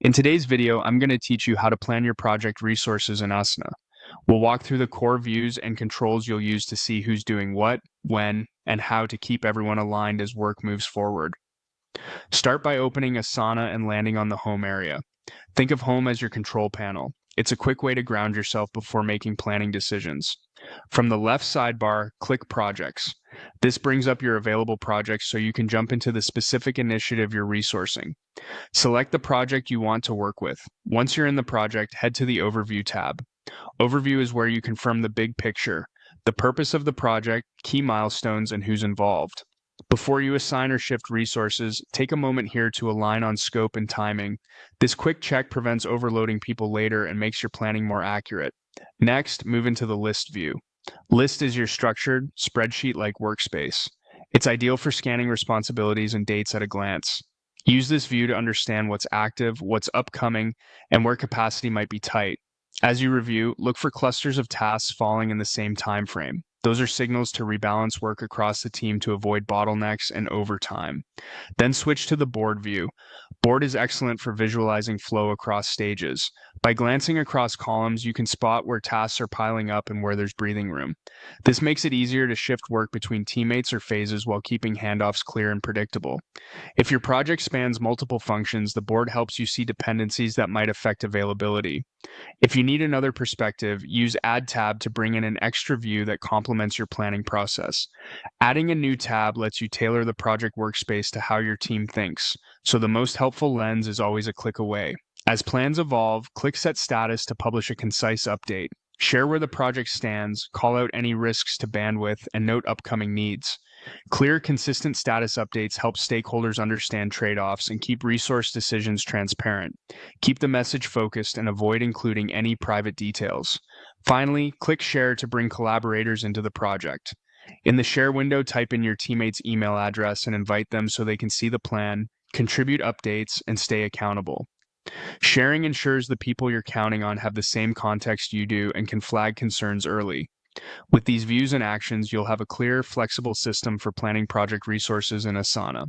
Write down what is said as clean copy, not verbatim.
In today's video, I'm going to teach you how to plan your project resources in Asana. We'll walk through the core views and controls you'll use to see who's doing what, when, and how to keep everyone aligned as work moves forward. Start by opening Asana and landing on the home area. Think of home as your control panel. It's a quick way to ground yourself before making planning decisions. From the left sidebar, click Projects. This brings up your available projects so you can jump into the specific initiative you're resourcing. Select the project you want to work with. Once you're in the project, head to the Overview tab. Overview is where you confirm the big picture, the purpose of the project, key milestones, and who's involved. Before you assign or shift resources, take a moment here to align on scope and timing. This quick check prevents overloading people later and makes your planning more accurate. Next, move into the List view. List is your structured, spreadsheet-like workspace. It's ideal for scanning responsibilities and dates at a glance. Use this view to understand what's active, what's upcoming, and where capacity might be tight. As you review, look for clusters of tasks falling in the same time frame. Those are signals to rebalance work across the team to avoid bottlenecks and overtime. Then switch to the board view. Board is excellent for visualizing flow across stages. By glancing across columns, you can spot where tasks are piling up and where there's breathing room. This makes it easier to shift work between teammates or phases while keeping handoffs clear and predictable. If your project spans multiple functions, the board helps you see dependencies that might affect availability. If you need another perspective, use Add tab to bring in an extra view that complements your planning process. Adding a new tab lets you tailor the project workspace to how your team thinks, so the most helpful lens is always a click away. As plans evolve, click Set Status to publish a concise update. Share where the project stands, call out any risks to bandwidth, and note upcoming needs. Clear, consistent status updates help stakeholders understand trade-offs and keep resource decisions transparent. Keep the message focused and avoid including any private details. Finally, click Share to bring collaborators into the project. In the Share window, type in your teammate's email address and invite them so they can see the plan, contribute updates, and stay accountable. Sharing ensures the people you're counting on have the same context you do and can flag concerns early. With these views and actions, you'll have a clear, flexible system for planning project resources in Asana.